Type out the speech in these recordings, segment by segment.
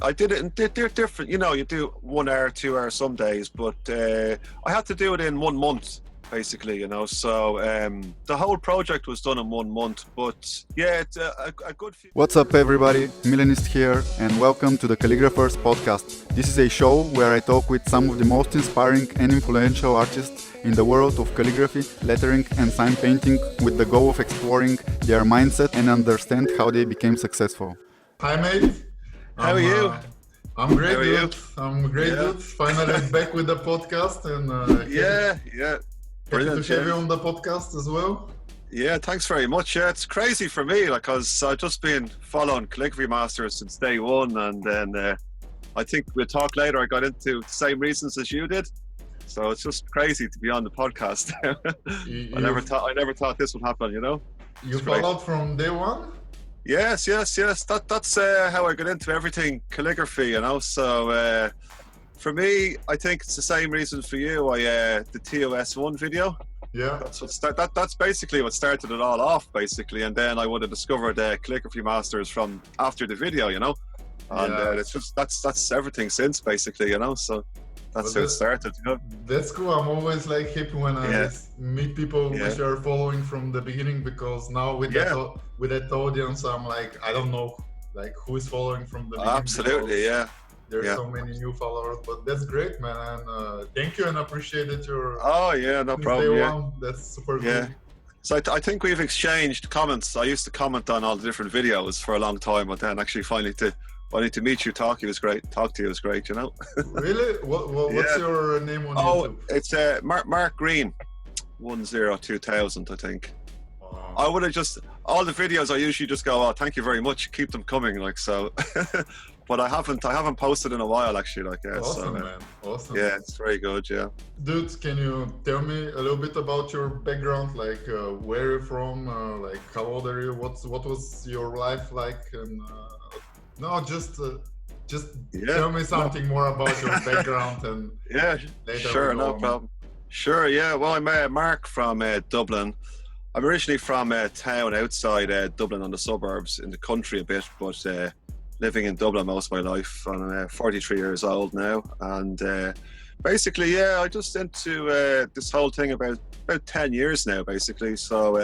I did it in they're different. You know, you do 1 hour, 2 hours some days, but I had to do it in 1 month, basically. You know, so the whole project was done in 1 month. But yeah, it's a good. What's up, everybody? Milan is here, and welcome to the Calligraphers Podcast. This is a show where I talk with some of the most inspiring and influential artists in the world of calligraphy, lettering, and sign painting, with the goal of exploring their mindset and understand how they became successful. Hi, mate. How are you? I'm great, How are dude. you? I'm great, dude. Finally back with the podcast, and Yeah. Brilliant. happy to have you on the podcast as well. Yeah, thanks very much. Yeah, it's crazy for me, like, cause I've just been following Calligraphy Masters since day one, and then I think we'll talk later. I got into the same reasons as you did, so it's just crazy to be on the podcast. I never thought this would happen. You know. You followed from day one? Yes. That's how I got into everything calligraphy. You know, so for me, I think it's the same reason for you. The TOS1 video. Yeah. That's basically what started it all off, basically, and then I would have discovered Calligraphy Masters from after the video, you know, and it's just that's everything since, basically, you know. So that's how it started, you know. That's cool. I'm always like happy when I meet people which are following from the beginning, because now with that audience, I'm like, I don't know, like, who is following from the beginning. Absolutely, yeah. There's so many new followers, but that's great, man. And thank you, and appreciate your. Oh yeah, no problem. Yeah, that's super good. Yeah. So I think we've exchanged comments. I used to comment on all the different videos for a long time, but then actually finally to meet you, talk to you was great. You know. Really? What's your name on YouTube? It's Mark Green, 102,000, I think. Wow. I would have just all the videos. I usually just go, "Oh, thank you very much. Keep them coming." Like so. But I haven't posted in a while, actually. Like, awesome, man. Awesome. Yeah, it's very good. Yeah. Dude, can you tell me a little bit about your background? Like, where you're from? Like, how old are you? What was your life like? And just tell me something more about your background. And later sure, no problem. Sure, yeah. Well, I'm Mark from Dublin. I'm originally from a town outside Dublin, on the suburbs, in the country a bit, but living in Dublin most of my life. I'm 43 years old now, and basically, I just into this whole thing about 10 years now, basically. So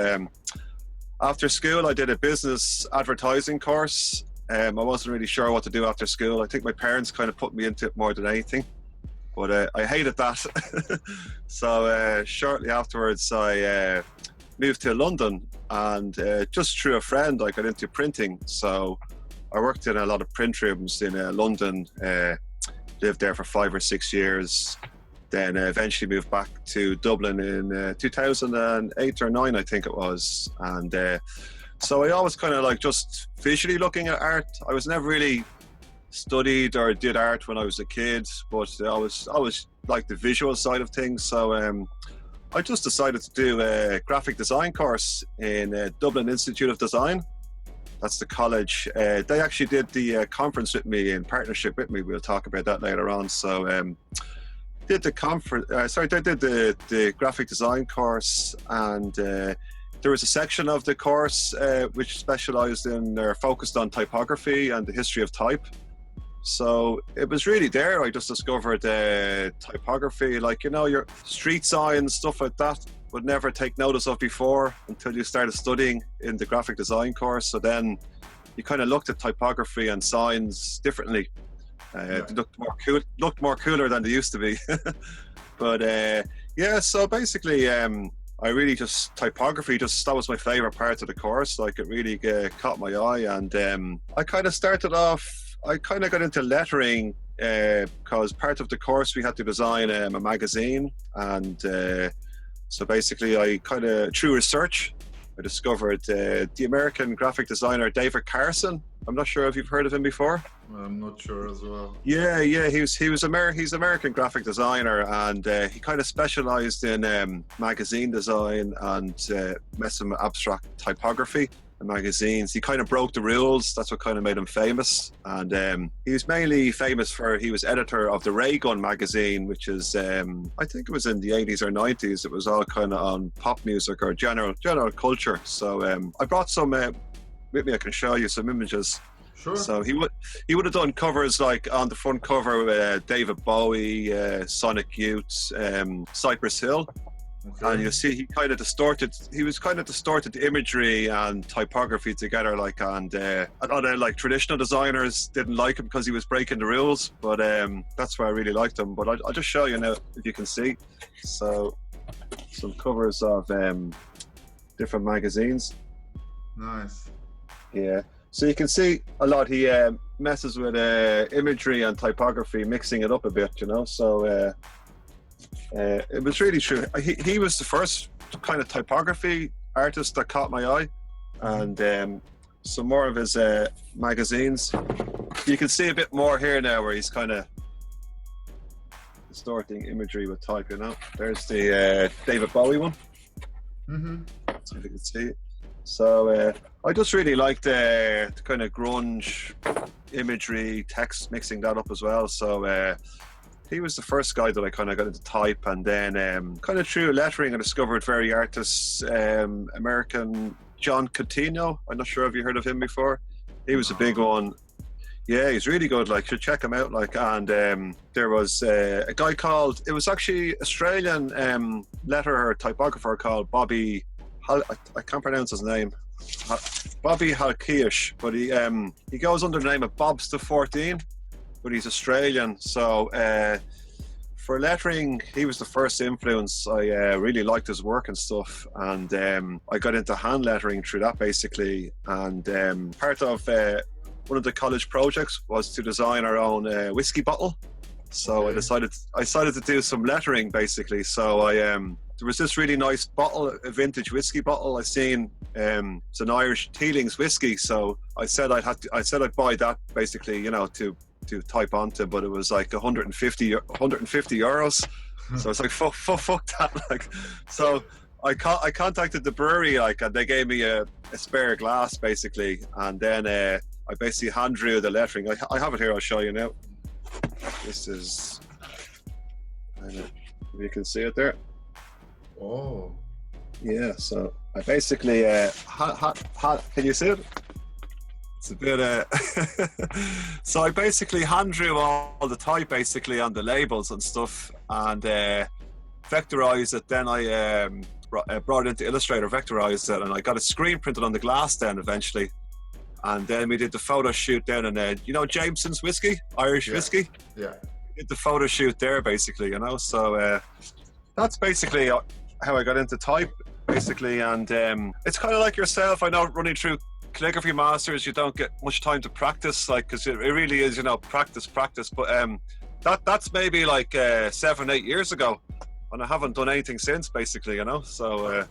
after school, I did a business advertising course. I wasn't really sure what to do after school. I think my parents kind of put me into it more than anything, but I hated that. So shortly afterwards, I moved to London, and just through a friend, I got into printing. So I worked in a lot of print rooms in London, lived there for 5 or 6 years, then eventually moved back to Dublin in 2008 or 9, I think it was. And so I always kind of like just visually looking at art. I was never really studied or did art when I was a kid, but I always liked the visual side of things. So I just decided to do a graphic design course in Dublin Institute of Design. That's the college. They actually did the conference with me, in partnership with me. We'll talk about that later on. So did the conference. They did the graphic design course, and there was a section of the course which specialised in or focused on typography and the history of type. So it was really there. I just discovered typography, like, you know, your street signs, stuff like that, would never take notice of before until you started studying in the graphic design course. So then you kind of looked at typography and signs differently. They looked more cooler than they used to be. But so basically I really just, typography, that was my favorite part of the course. Like, it really caught my eye, and I kind of got into lettering because part of the course we had to design a magazine, and so basically I kind of, through research, I discovered the American graphic designer David Carson. I'm not sure if you've heard of him before. I'm not sure as well. Yeah, he's American graphic designer, and he kind of specialized in magazine design and messing with abstract typography and magazines. He kind of broke the rules. That's what kind of made him famous. And he was mainly famous for, he was editor of the Ray Gun magazine, which is, I think it was in the 80s or 90s. It was all kind of on pop music or general culture. So I brought some with me. I can show you some images. Sure. So he would have done covers like on the front cover with David Bowie, Sonic Youth, Cypress Hill. Okay. And you see he was kind of distorted the imagery and typography together, like, and a lot of like traditional designers didn't like him because he was breaking the rules, but that's why I really liked him. But I'll just show you now if you can see. So some covers of different magazines. Nice. Yeah. So you can see a lot. He messes with imagery and typography, mixing it up a bit, you know. So it was really true. He was the first kind of typography artist that caught my eye, and some more of his magazines. You can see a bit more here now where he's kind of distorting imagery with type, you know. There's the David Bowie one. Mm-hmm. So if you can see it. So I just really liked the kind of grunge imagery, text, mixing that up as well. So he was the first guy that I kind of got into type, and then kind of through lettering I discovered very artists, American John Coutinho. I'm not sure if you heard of him before. He was a big one. Yeah, he's really good. Like, should check him out. Like, and there was a guy called. It was actually Australian letterer, typographer called Bobby. I can't pronounce his name. Bobby Halkish, but he goes under the name of Bobster14, but he's Australian. So for lettering, he was the first influence. I really liked his work and stuff, and I got into hand lettering through that basically. And part of one of the college projects was to design our own whiskey bottle. So okay. I decided to do some lettering basically. So there was this really nice bottle, a vintage whiskey bottle I seen. It's an Irish Teeling's whiskey. So I said I'd buy that basically, you know, to type onto, but it was like 150 euros. So it's like fuck that. Like, so I contacted the brewery, like, and they gave me a spare glass basically, and then I basically hand drew the lettering. I have it here. I'll show you now. This is, if you can see it there. Oh. Yeah, so I basically can you see it? It's a bit so I basically hand drew all the type basically on the labels and stuff, and vectorized it. Then I brought it into Illustrator, vectorized it, and I got a screen printed on the glass then eventually. And then we did the photo shoot down in you know, Jameson's whiskey, Irish whiskey. Yeah. We did the photo shoot there basically, you know. So that's basically how I got into type basically. And it's kind of like yourself. I know running through Calligraphy Masters, you don't get much time to practice, like, because it really is, you know, practice. But that's maybe like 7-8 years ago, and I haven't done anything since basically, you know. So.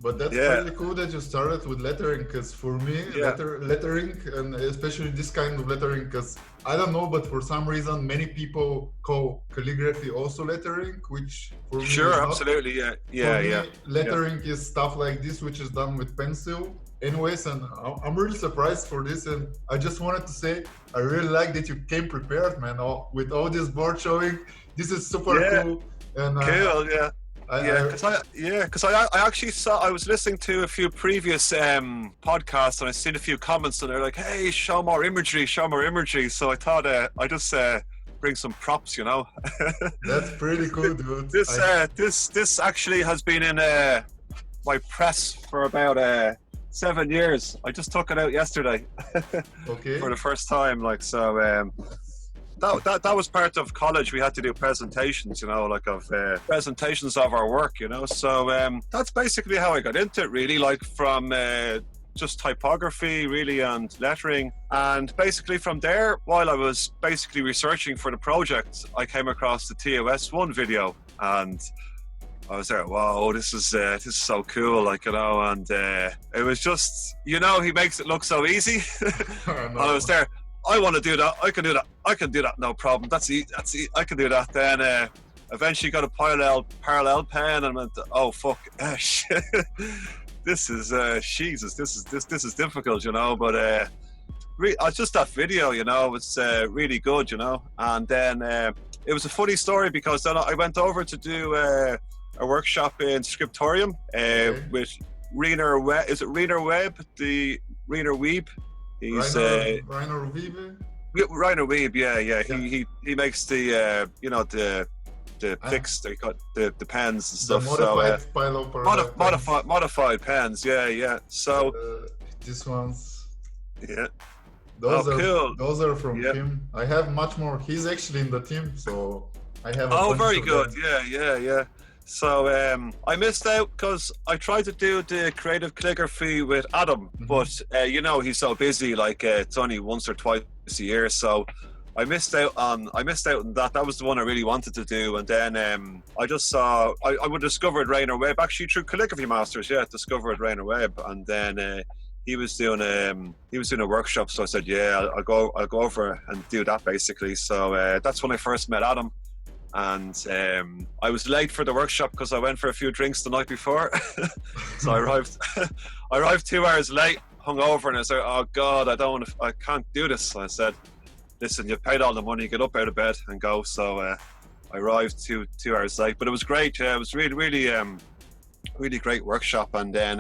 But that's really cool that you started with lettering, because for me, lettering, and especially this kind of lettering, because I don't know, but for some reason, many people call calligraphy also lettering, which for me sure, is not. Absolutely, For me, lettering is stuff like this, which is done with pencil. Anyways, and I'm really surprised for this, and I just wanted to say I really like that you came prepared, man, with all this board showing. This is super cool. And cool, yeah. Because I actually I was listening to a few previous podcasts, and I seen a few comments, and they're like, "Hey, show more imagery." So I thought I just bring some props, you know. That's pretty cool, dude. This actually has been in my press for about 7 years. I just took it out yesterday. Okay. For the first time, like, so. That was part of college. We had to do presentations, you know, like of presentations of our work, you know. So that's basically how I got into it, really, like from just typography, really, and lettering. And basically from there, while I was basically researching for the project, I came across the TOS1 video, and I was there, wow, this is so cool, like, you know. And it was just, you know, he makes it look so easy. And I was there. I want to do that. I can do that. No problem. That's easy. I can do that. Then eventually got a parallel pen, and went, oh fuck, shit. This is Jesus. This is difficult, you know. But just that video, you know, it's really good, you know. And then it was a funny story, because then I went over to do a workshop in Scriptorium with Rainer Webb. Is it Rainer Webb? The Rainer Weeb. He's Rainer Wiebe? Rainer Wiebe, yeah. He makes the the picks, they got the pens and stuff. Modified modified pens, yeah. So these ones, yeah. Those are cool. Those are from him. I have much more. He's actually in the team, so I have. Very good. Yeah. So I missed out because I tried to do the creative calligraphy with Adam, but he's so busy. Like it's only once or twice a year, so I missed out on that. That was the one I really wanted to do, and then I just saw I would discovered Rainer Webb actually through Calligraphy Masters. Yeah, discovered Rainer Webb, and then he was doing a workshop. So I said, I'll go over and do that basically. So that's when I first met Adam. And I was late for the workshop because I went for a few drinks the night before. So I arrived 2 hours late, hungover, and I said, "Oh God, I can't do this." So I said, "Listen, you've paid all the money, get up out of bed and go." So I arrived 2 hours late, but it was great. It was really, really great workshop. And then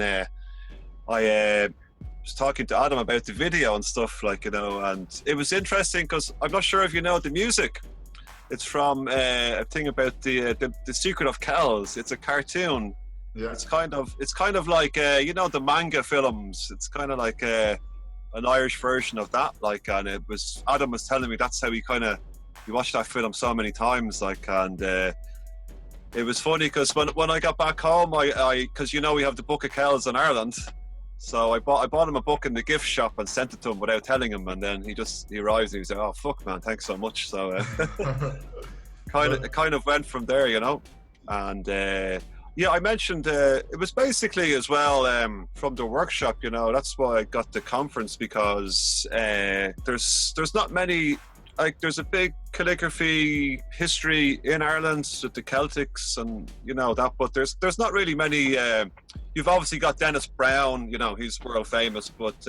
I was talking to Adam about the video and stuff, and it was interesting because I'm not sure if you know the music. It's from a thing about the Secret of Kells. It's a cartoon. Yeah. It's kind of like the manga films. It's kind of like an Irish version of that. And Adam was telling me that's how he watched that film so many times. And it was funny because when I got back home, because we have the Book of Kells in Ireland. So I bought him a book in the gift shop and sent it to him without telling him, and then he arrives and he said, "Oh fuck, man, thanks so much." So it kind of went from there, And I mentioned it was basically as well from the workshop. That's why I got the conference, because there's not many. There's a big calligraphy history in Ireland with the Celtics and that, but there's not really many. You've obviously got Dennis Brown, he's world famous, but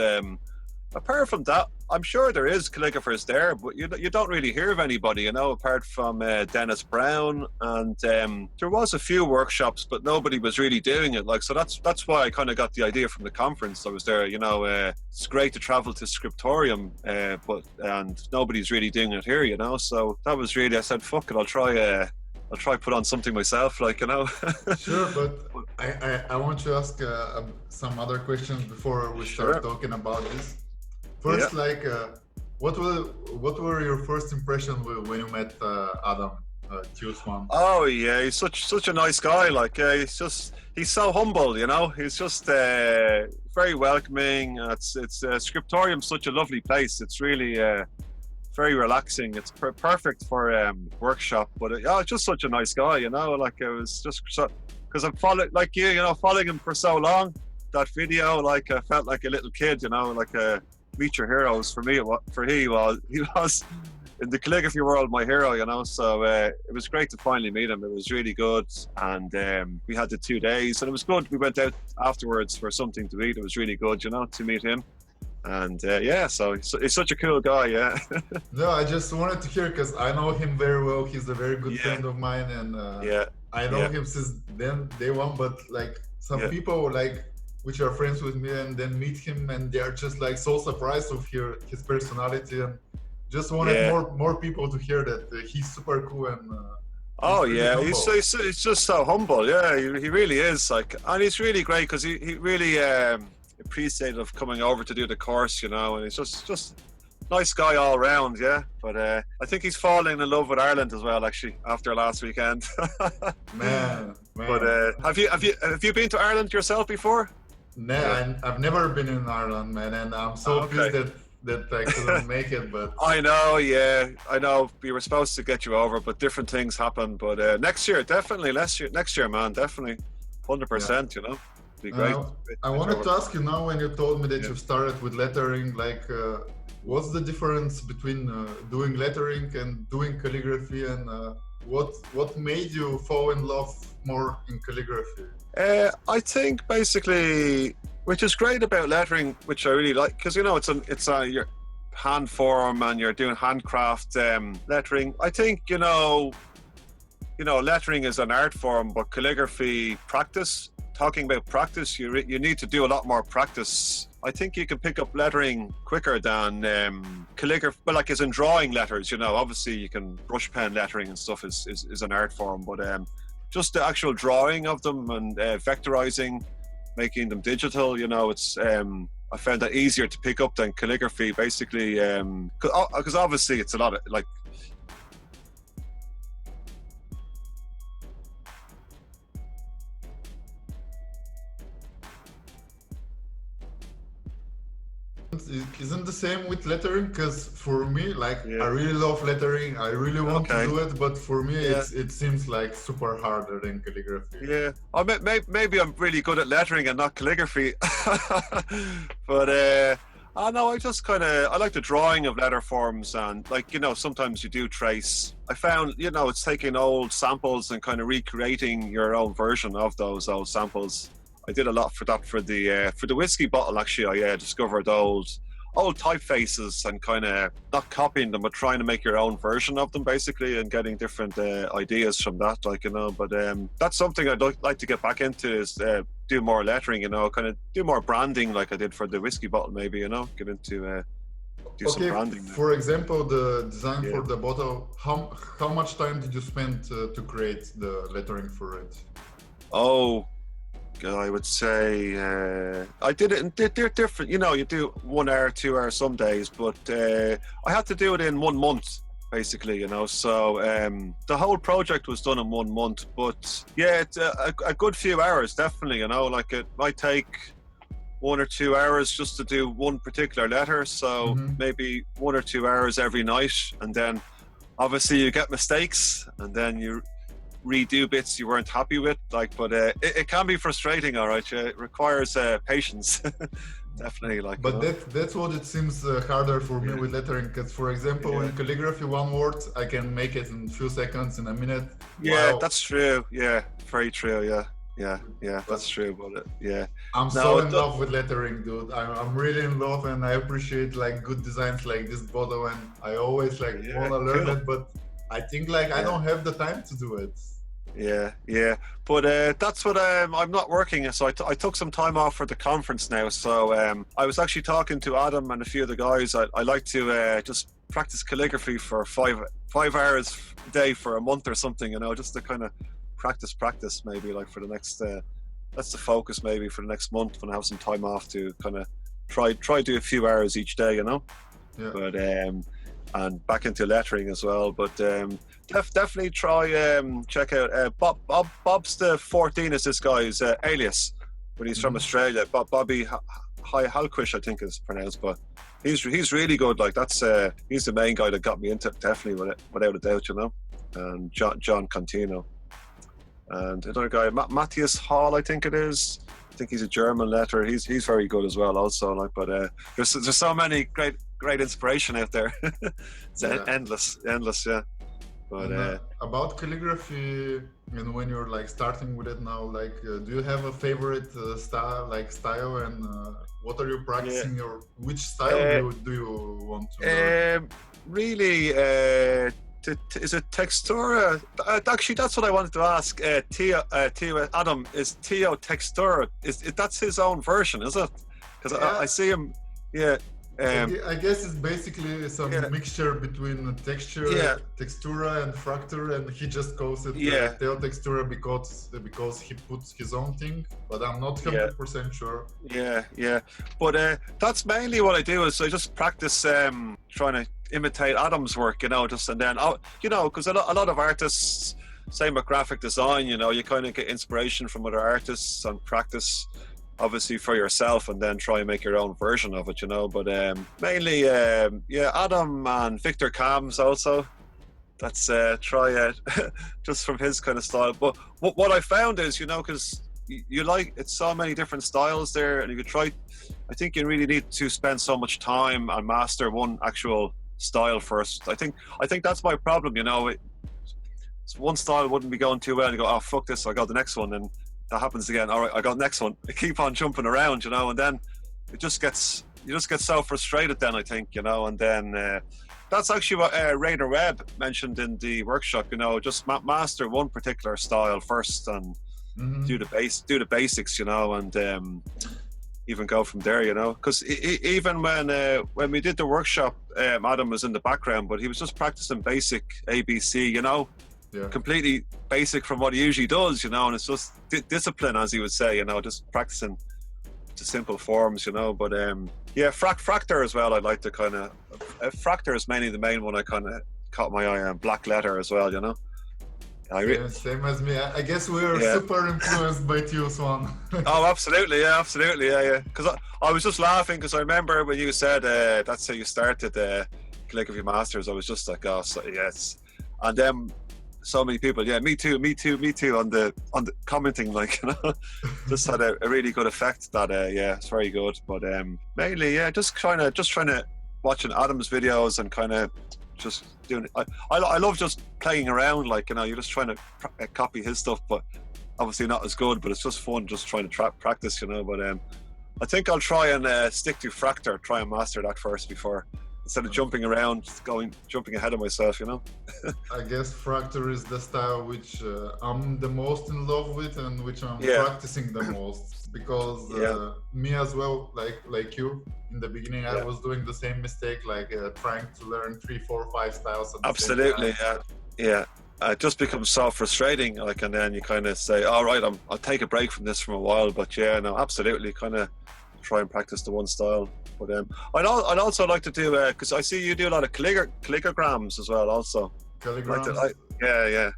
apart from that, I'm sure there is calligraphers there, but you don't really hear of anybody, apart from Dennis Brown, and there was a few workshops, but nobody was really doing it. So that's why I kind of got the idea from the conference. I was there, it's great to travel to Scriptorium, and nobody's really doing it here, So that was really, I said, fuck it, I'll try put on something myself, Sure, but I want to ask some other questions before we start talking about this. First, what were your first impressions when you met Adam Tuesman? Oh yeah, he's such a nice guy. He's so humble, He's just very welcoming. It's Scriptorium's such a lovely place. It's really very relaxing. It's perfect for workshop. But just such a nice guy, It was just because I'm following him for so long. That video, I felt like a little kid, meet your heroes. For me, he was in the calligraphy world my hero, So it was great to finally meet him. It was really good, and we had the 2 days, and it was good. We went out afterwards for something to eat. It was really good, to meet him. And so he's such a cool guy. Yeah. No, I just wanted to hear, because I know him very well. He's a very good friend of mine, and I know him since day one. But some people which are friends with me and then meet him, and they are just so surprised of his personality, and just wanted more people to hear that he's super cool and he's just so humble. He really is, and he's really great because he really appreciated of coming over to do the course, and he's just nice guy all around. But I think he's falling in love with Ireland as well, actually, after last weekend. man. But have you been to Ireland yourself before? No, I've never been in Ireland, man, and I'm so pissed that I couldn't make it. But I know. We were supposed to get you over, but different things happen. But next year, definitely. Next year, man, definitely, 100%. Be great. I wanted to ask you now, when you told me that you started with lettering, what's the difference between doing lettering and doing calligraphy, and what made you fall in love more in calligraphy? I think basically, which is great about lettering, which I really like, because it's your hand form and you're doing handcraft lettering. I think lettering is an art form, but calligraphy practice. Talking about practice, you need to do a lot more practice I think you can pick up lettering quicker than calligraphy, but like as in drawing letters, you know, obviously you can brush pen lettering and stuff is an art form, but just the actual drawing of them and vectorizing, making them digital, you know, it's I found that easier to pick up than calligraphy, basically, because obviously it's a lot of like. Isn't the same with lettering? Because for me, like, Yeah. I really love lettering. I really want Okay. to do it, but for me, Yeah. it seems like super harder than calligraphy. Yeah, maybe I'm really good at lettering and not calligraphy, but I know I just I like the drawing of letter forms, and like, you know, sometimes you do trace. I found, you know, it's taking old samples and kind of recreating your own version of those old samples. I did a lot for that for the whiskey bottle. Actually, I discovered old typefaces and kind of not copying them, but trying to make your own version of them, basically, and getting different ideas from that, like, you know. But that's something I'd like to get back into, is do more lettering, you know, kind of do more branding like I did for the whiskey bottle, maybe, you know, get into do some branding. For example, the design Yeah. for the bottle, how much time did you spend to create the lettering for it? Oh, I would say I did it in they're different. You know, you do 1 hour, 2 hours some days, but I had to do it in 1 month, basically. You know, so the whole project was done in 1 month. But yeah, it's a good few hours, definitely. You know, like it might take 1 or 2 hours just to do one particular letter. So maybe 1 or 2 hours every night, and then obviously you get mistakes, and then you redo bits you weren't happy with, like, but it can be frustrating, all right. It requires patience. Definitely, like, but that's what it seems harder for me with lettering, because for example, in calligraphy, one word I can make it in a few seconds, in a minute. Yeah, that's true. Yeah, very true. Yeah, that's true. But I'm so in love with lettering, dude. I'm really in love, and I appreciate like good designs like this bottle, and I always like want to learn it, but I think like I don't have the time to do it. Yeah, but that's what I'm not working, so I took some time off for the conference now. So I was actually talking to Adam and a few of the guys. I like to just practice calligraphy for five hours a day for a month or something, you know, just to kind of practice maybe, like, for the next that's the focus, maybe for the next month when I have some time off, to kind of try do a few hours each day, you know. But and back into lettering as well, but definitely try check out Bob's the 14 is this guy's alias, but he's from Australia. Bobby Halquish, I think is pronounced, but he's really good. Like, that's he's the main guy that got me into it, definitely, without a doubt, you know. And John Contino, and another guy, Matthias Hall, I think it is. I think he's a German letterer. He's very good as well, also. Like, but there's so many great inspiration out there. It's endless, yeah. But about calligraphy, and when you're like starting with it now, like, do you have a favorite style, and what are you practicing, or which style do you want to learn? Really, is it textura? Actually, that's what I wanted to ask. Theo Adam, is Theo textura? Is that's his own version? Is it? Because I see him. Yeah. I guess it's basically some mixture between textura and fracture, and he just calls it Theo textura because he puts his own thing, but I'm not 100% sure. Yeah. But that's mainly what I do, is I just practice trying to imitate Adam's work, you know, and then, you know, because a lot of artists, same with graphic design, you know, you kind of get inspiration from other artists and practice, obviously, for yourself, and then try and make your own version of it, you know. But mainly, Adam and Victor Kams also. That's try it just from his kind of style. But what I found is, you know, because you like, it's so many different styles there, and you could try. I think you really need to spend so much time and master one actual style first. I think that's my problem, you know. One style wouldn't be going too well, and you go, oh, fuck this, I got the next one, and that happens again. All right, I got the next one. I keep on jumping around, you know, and then you just get so frustrated then, I think, you know. And then that's actually what Rainer Webb mentioned in the workshop, you know, just master one particular style first, and do the basics, you know. And even go from there, you know. Because even when we did the workshop, Adam was in the background, but he was just practicing basic ABC, you know, completely basic from what he usually does, you know. And it's just discipline, as he would say, you know, just practicing to simple forms, you know. But fractor as well. I'd like to kind of fractor is mainly the main one. I kind of caught my eye on black letter as well, you know. Same as me. I guess we are super influenced by you, Swan. Oh, absolutely, yeah. Because I was just laughing because I remember when you said that's how you started Calligraphy Masters. I was just like, oh, yes. And then so many people, me too, on the commenting, like, you know, just had a really good effect. That it's very good. But mainly, just trying to watching Adam's videos and kind of just doing it. I love just playing around, like, you know, you're just trying to copy his stuff, but obviously not as good, but it's just fun just trying to practice, you know. But I think I'll try and stick to fractor, try and master that first before, instead of jumping ahead of myself, you know. I guess fractor is the style which I'm the most in love with and which I'm practicing the most, because me as well, like you, in the beginning I was doing the same mistake, like trying to learn 3, 4, 5 styles at the absolutely same time. It just becomes so frustrating, like, and then you kind of say, all right, I'll take a break from this for a while, but absolutely, kind of try and practice the one style. But I'd also like to do because I see you do a lot of calligrams as well also. Calligrams? Yeah.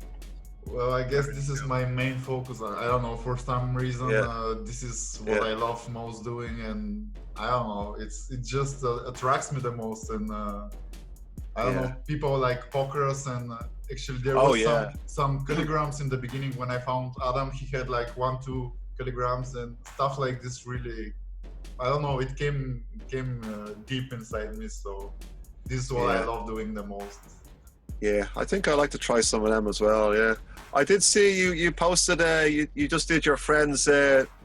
Well, I guess this is my main focus. I don't know, for some reason this is what I love most doing, and I don't know, it just attracts me the most. And I don't know, people like pokers, and actually there was some calligrams in the beginning when I found Adam. He had like 1, 2 calligrams and stuff like this. Really, I don't know, it came deep inside me. So this is what I love doing the most. Yeah, I think I like to try some of them as well. Yeah, I did see you posted. You just did your friend's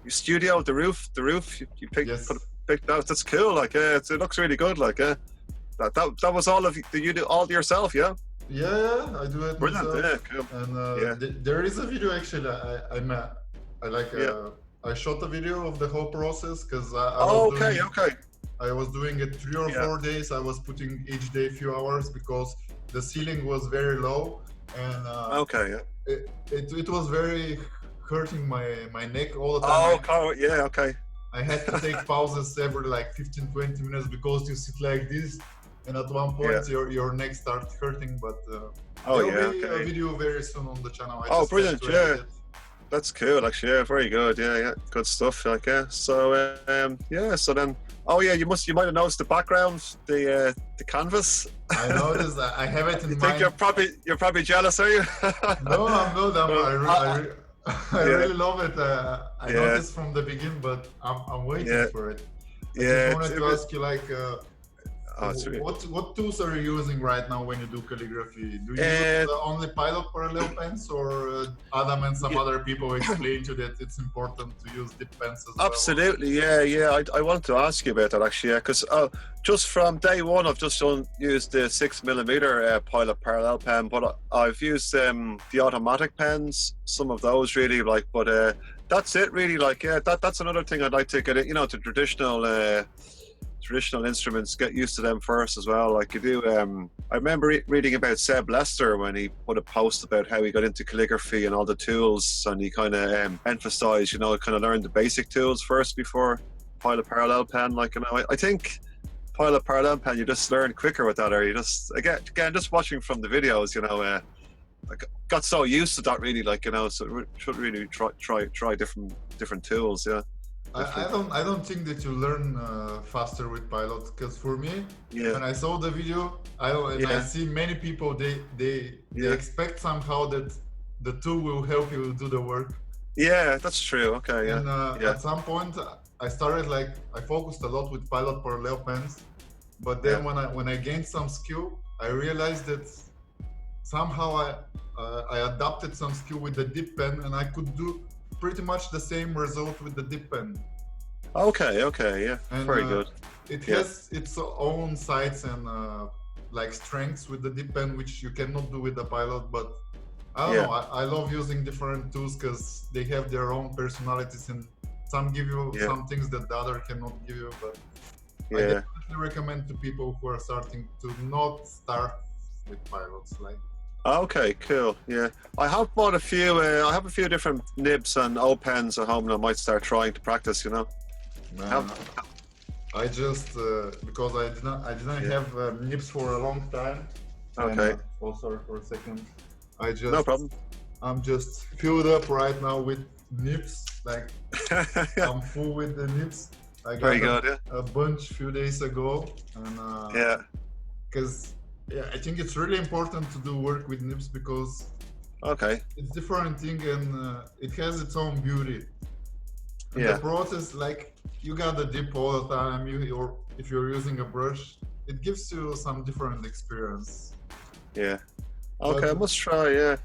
studio, the roof. You picked out. That's cool. Like, it looks really good. Like, that was all of you do all yourself. Yeah. Yeah, I do it brilliant. myself. Yeah, cool. And there is a video actually. I shot a video of the whole process, because I was doing it 3 or 4 days. I was putting each day a few hours because the ceiling was very low, and it was very hurting my neck all the time. I had to take pauses every like 15-20 minutes because you sit like this, and at one point your neck starts hurting. But there'll be a video very soon on the channel. Brilliant! That's cool, actually. Yeah, very good. Yeah, good stuff. Like, so so then, you might have noticed the background, the canvas. I noticed. I have it in mind. You're probably jealous, are you? No, I'm not. I really love it. I noticed from the beginning, but I'm waiting for it. I just wanted to ask you, like, what tools are you using right now when you do calligraphy? Do you use only pilot parallel pens, or Adam and some other people explain to you that it's important to use dip pens as well? Absolutely, yeah. I wanted to ask you about that, actually, because just from day one I've just used the 6mm pilot parallel pen, but I've used the automatic pens, some of those really, like, but that's it really, like, that's another thing I'd like to get, you know, to traditional instruments, get used to them first as well. Like, you do, I remember reading about Seb Lester when he put a post about how he got into calligraphy and all the tools, and he kind of emphasized, you know, kind of learn the basic tools first before pilot parallel pen. Like, you know, I think pilot parallel pen, you just learn quicker with that, or you just, again just watching from the videos, you know, I got so used to that really, like, you know, so we should really try different tools. I don't think that you learn faster with pilot, because for me, when I saw the video, I see many people, they expect somehow that the tool will help you do the work. Yeah, that's true. Okay, And at some point, I started, like, I focused a lot with pilot parallel pens, but then when I gained some skill, I realized that somehow I adapted some skill with the dip pen, and I could do pretty much the same result with the dip pen. Okay, and, very good. It has its own sides and like strengths with the dip pen, which you cannot do with the pilot. But I don't know. I love using different tools because they have their own personalities, and some give you Yeah. some things that the other cannot give you, but I Yeah. definitely recommend to people who are starting to not start with pilots. Like, Okay, cool. Yeah, I have bought a few. I have a few different nibs and O pens at home, and I might start trying to practice. You know. man, I just because I didn't Yeah. have nibs for a long time. Okay. And, oh, sorry for a second. I just No problem. I'm just filled up right now with nibs. Like Yeah. I'm full with the nibs. I got Very good. Yeah. a bunch a few days ago, and Yeah. because I think it's really important to do work with nibs because Okay. it's different thing and it has its own beauty. And Yeah. the process, like you gotta dip all the time. Or if you're using a brush, it gives you some different experience. Yeah. Okay, I But- must try. Yeah,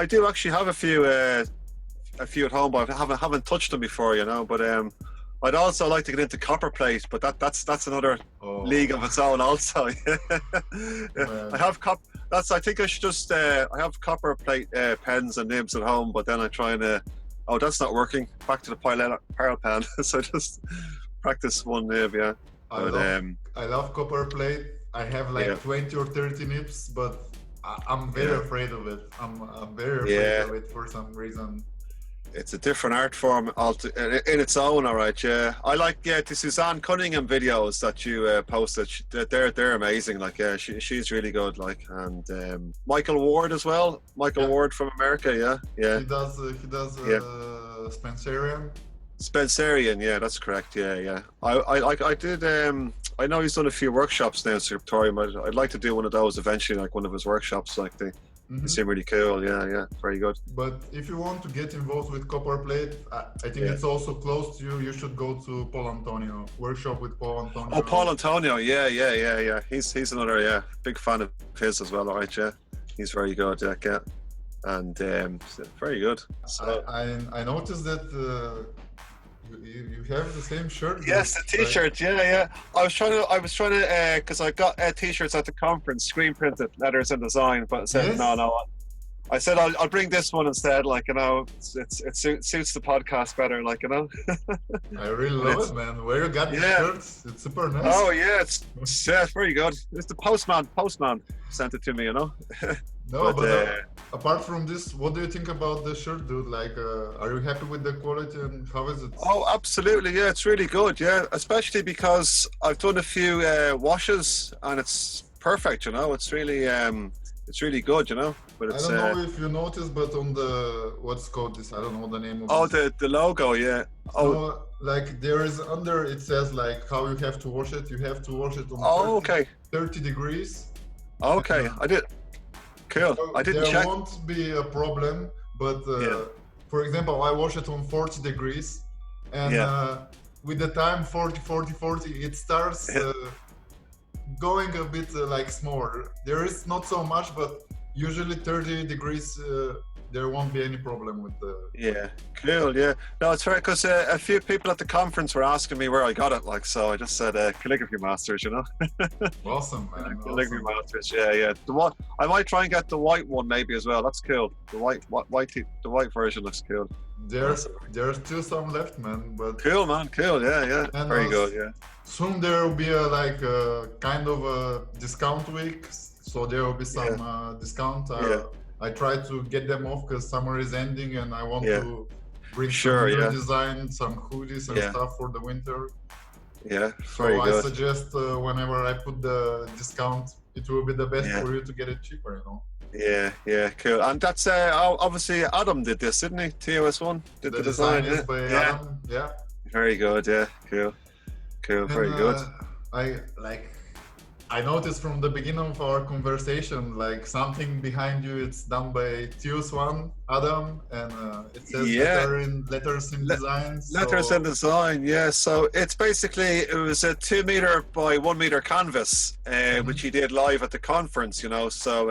I do actually have a few at home, but I haven't touched them before. You know, but I'd also like to get into copperplate, but that's another Oh, league of its own also. man. I have I think I should just I have copper plate pens and nibs at home, but then I try and oh, that's not working. Back to the parallel pen. So just practice one nib, yeah. But I love copper plate. I have like Yeah. 20 or 30 nibs, but I'm very Yeah. afraid of it. I'm very afraid Yeah. of it for some reason. it's a different art form in its own, all right. Yeah, I like the Suzanne Cunningham videos that you posted. They're amazing. Like, yeah, she's really good. Like, and Michael Ward as well. Michael Yeah. Ward from America. Yeah, yeah. He does Yeah. Spencerian. Spencerian, yeah, that's correct. Yeah, yeah. I did. I know he's done a few workshops now in Scriptorium. I'd like to do one of those eventually, like one of his workshops. Like they Mhm. seem really cool. Yeah, yeah, very good. But if you want to get involved with copper plate, I think Yeah. it's also close to you. You should go to Paul Antonio workshop with Paul Antonio. Oh, Paul Antonio. Yeah. He's another big fan of his as well. All right, yeah. He's very good. Yeah. And very good. So. I noticed that you have the same shirt. Yes, the T-shirt. Yeah. I was trying to, because I got T-shirts at the conference, screen printed letters and design, but I said Yes. no. I said I'll bring this one instead. Like, you know, it suits the podcast better. Like, you know. I really love it, man. Where you got the Yeah. shirts? It's super nice. Oh yeah, it's very good. It's the postman sent it to me. You know. No, but uh, apart from this, what do you think about the shirt, dude? Like, are you happy with the quality and how is it? Oh, absolutely. Yeah, it's really good. Yeah, especially because I've done a few washes and it's perfect. You know, it's really good. You know, but I it's don't know if you noticed, but on the what's called this? I don't know the name of. oh this. the logo. Yeah. Oh, So, like there is under it says like how you have to wash it. You have to wash it on oh, 30, okay. 30 degrees. Okay, I did. Cool. So I didn't there check. won't be a problem, but Yeah. for example, I wash it on 40 degrees, and Yeah. with the time 40, it starts Yeah. going a bit like smaller. There is not so much, but usually 30 degrees, there won't be any problem with the. Yeah, cool. Yeah, no, it's fair because a few people at the conference were asking me where I got it. Like, so I just said Calligraphy Masters. You know. Awesome, man. Calligraphy Awesome. Masters. Yeah. The one I might try and get the white one maybe as well. That's cool. The white version looks cool. There's still some left, man, but Cool, man. Cool. Yeah. And Very us- good. Yeah. soon there will be a kind of a discount week, so there will be some discount. Yeah. I try to get them off because summer is ending and I want Yeah. to bring Sure, some new yeah. design, some hoodies and Yeah. stuff for the winter. Yeah. So Very I good. suggest whenever I put the discount, it will be the best Yeah. for you to get it cheaper, you know. Yeah. Cool. And that's obviously Adam did this, didn't he? TOS1 did the design design. is by Yeah. Adam, yeah. Very good. Yeah. Cool. Very And, good. I noticed from the beginning of our conversation, like something behind you, it's done by TOS1, Adam, and it says Yeah. letters in design. Letters so, and design, yeah. So it's basically it was a 2 meter by 1 meter canvas, which he did live at the conference. You know, so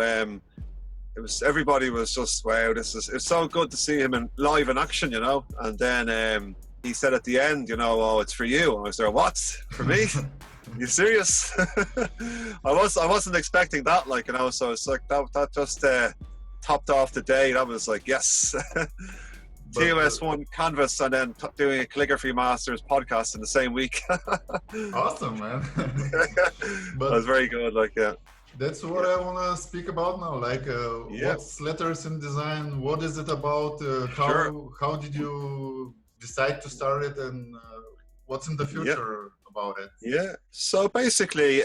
it was everybody was just wow. It's so good to see him in live in action. You know, and then he said at the end, you know, oh, it's for you. I was there, what for me? You serious? I wasn't expecting that, like, you know. So it's like that just topped off the day. That was like yes. TOS1 Canvas and then doing a Calligraphy Masters podcast in the same week. Awesome, man. That was very good. Like, yeah. That's what I want to speak about now. Like, what's letters in design? What is it about? How did you decide to start it, and what's in the future about it? Yeah. So basically,